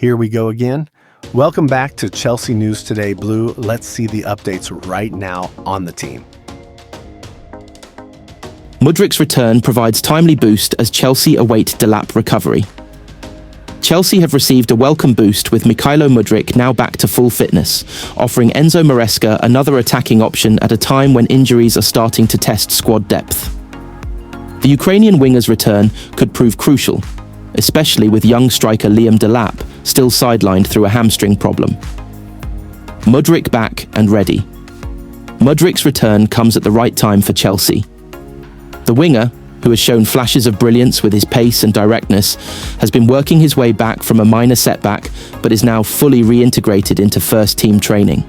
Here we go again. Welcome back to Chelsea News Today Blue. Let's see the updates right now on the team. Mudryk's return provides timely boost as Chelsea await DELAP recovery. Chelsea have received a welcome boost with Mykhailo Mudryk now back to full fitness, offering Enzo Maresca another attacking option at a time when injuries are starting to test squad depth. The Ukrainian winger's return could prove crucial, especially with young striker Liam DELAP still sidelined through a hamstring problem. Mudryk back and ready. Mudryk's return comes at the right time for Chelsea. The winger, who has shown flashes of brilliance with his pace and directness, has been working his way back from a minor setback but is now fully reintegrated into first-team training.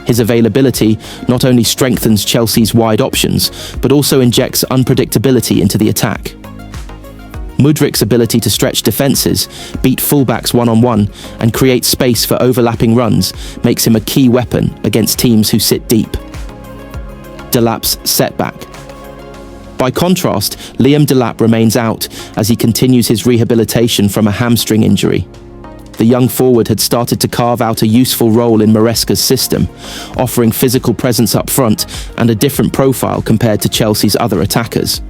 His availability not only strengthens Chelsea's wide options, but also injects unpredictability into the attack. Mudryk's ability to stretch defences, beat fullbacks one-on-one, and create space for overlapping runs makes him a key weapon against teams who sit deep. DELAP's setback. By contrast, Liam DELAP remains out as he continues his rehabilitation from a hamstring injury. The young forward had started to carve out a useful role in Maresca's system, offering physical presence up front and a different profile compared to Chelsea's other attackers.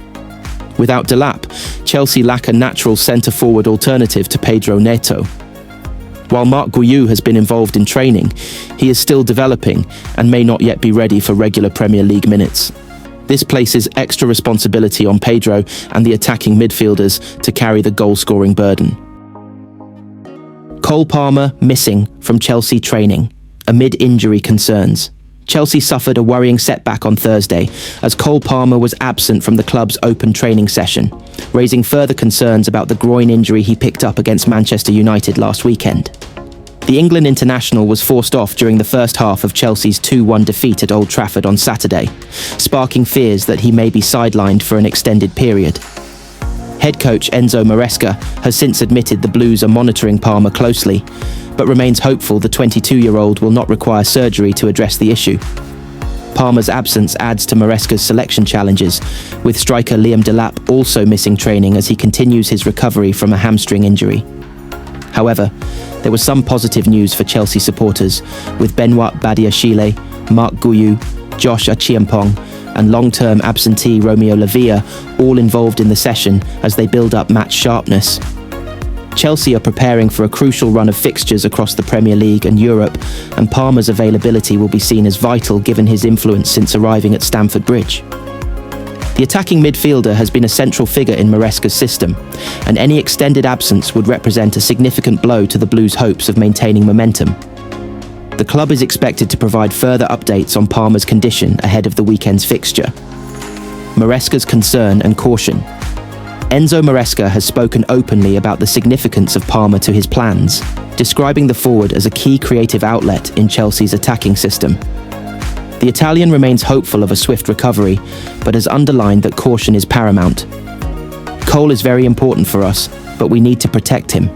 Without DELAP, Chelsea lack a natural centre-forward alternative to Pedro Neto. While Marc Guiu has been involved in training, he is still developing and may not yet be ready for regular Premier League minutes. This places extra responsibility on Pedro and the attacking midfielders to carry the goal-scoring burden. Cole Palmer missing from Chelsea training amid injury concerns. Chelsea suffered a worrying setback on Thursday as Cole Palmer was absent from the club's open training session, raising further concerns about the groin injury he picked up against Manchester United last weekend. The England international was forced off during the first half of Chelsea's 2-1 defeat at Old Trafford on Saturday, sparking fears that he may be sidelined for an extended period. Head coach Enzo Maresca has since admitted the Blues are monitoring Palmer closely, but remains hopeful the 22-year-old will not require surgery to address the issue. Palmer's absence adds to Maresca's selection challenges, with striker Liam DELAP also missing training as he continues his recovery from a hamstring injury. However, there was some positive news for Chelsea supporters, with Benoit Badiashile, Marc Guiu, Josh Achiampong, and long-term absentee Romeo Lavia all involved in the session as they build up match sharpness. Chelsea are preparing for a crucial run of fixtures across the Premier League and Europe, and Palmer's availability will be seen as vital given his influence since arriving at Stamford Bridge. The attacking midfielder has been a central figure in Maresca's system, and any extended absence would represent a significant blow to the Blues' hopes of maintaining momentum. The club is expected to provide further updates on Palmer's condition ahead of the weekend's fixture. Maresca's concern and caution. Enzo Maresca has spoken openly about the significance of Palmer to his plans, describing the forward as a key creative outlet in Chelsea's attacking system. The Italian remains hopeful of a swift recovery, but has underlined that caution is paramount. Cole is very important for us, but we need to protect him.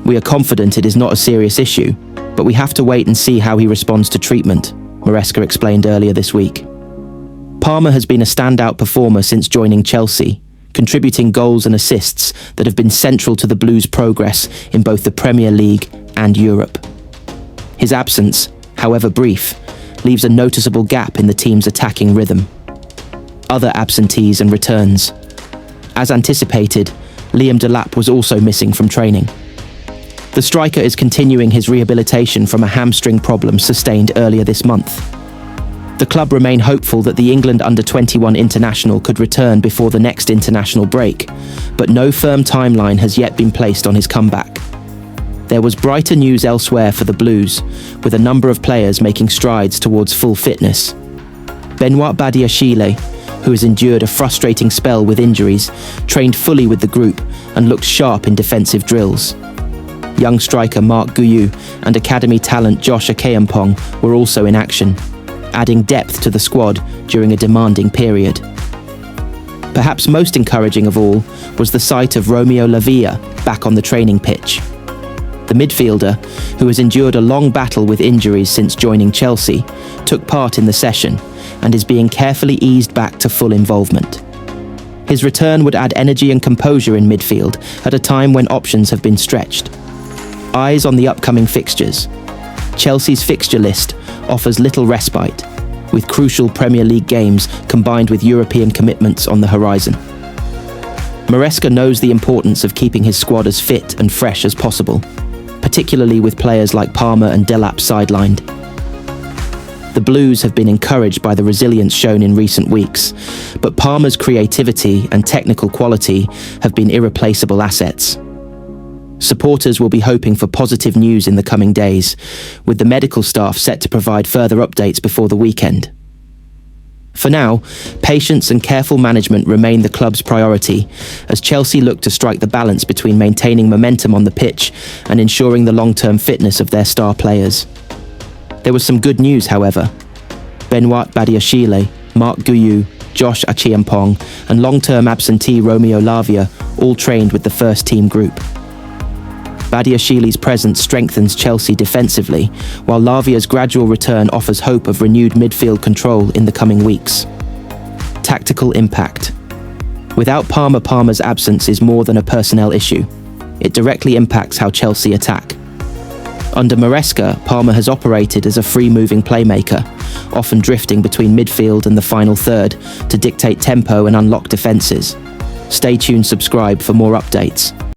We are confident it is not a serious issue, but we have to wait and see how he responds to treatment, Maresca explained earlier this week. Palmer has been a standout performer since joining Chelsea, contributing goals and assists that have been central to the Blues' progress in both the Premier League and Europe. His absence, however brief, leaves a noticeable gap in the team's attacking rhythm. Other absentees and returns. As anticipated, Liam DELAP was also missing from training. The striker is continuing his rehabilitation from a hamstring problem sustained earlier this month. The club remain hopeful that the England under-21 international could return before the next international break, but no firm timeline has yet been placed on his comeback. There was brighter news elsewhere for the Blues, with a number of players making strides towards full fitness. Benoit Badiashile, who has endured a frustrating spell with injuries, trained fully with the group and looked sharp in defensive drills. Young striker Marc Guiu and academy talent Josh Achiampong were also in action, adding depth to the squad during a demanding period. Perhaps most encouraging of all was the sight of Romeo Lavia back on the training pitch. The midfielder, who has endured a long battle with injuries since joining Chelsea, took part in the session and is being carefully eased back to full involvement. His return would add energy and composure in midfield at a time when options have been stretched. Eyes on the upcoming fixtures. Chelsea's fixture list offers little respite, with crucial Premier League games combined with European commitments on the horizon. Maresca knows the importance of keeping his squad as fit and fresh as possible, particularly with players like Palmer and DELAP sidelined. The Blues have been encouraged by the resilience shown in recent weeks, but Palmer's creativity and technical quality have been irreplaceable assets. Supporters will be hoping for positive news in the coming days, with the medical staff set to provide further updates before the weekend. For now, patience and careful management remain the club's priority, as Chelsea look to strike the balance between maintaining momentum on the pitch and ensuring the long-term fitness of their star players. There was some good news, however. Benoit Badiashile, Marc Guiu, Josh Achiampong and long-term absentee Romeo Lavia all trained with the first-team group. Badiashile's presence strengthens Chelsea defensively, while Lavia's gradual return offers hope of renewed midfield control in the coming weeks. Tactical impact. Without Palmer's absence is more than a personnel issue. It directly impacts how Chelsea attack. Under Maresca, Palmer has operated as a free-moving playmaker, often drifting between midfield and the final third to dictate tempo and unlock defences. Stay tuned, subscribe for more updates.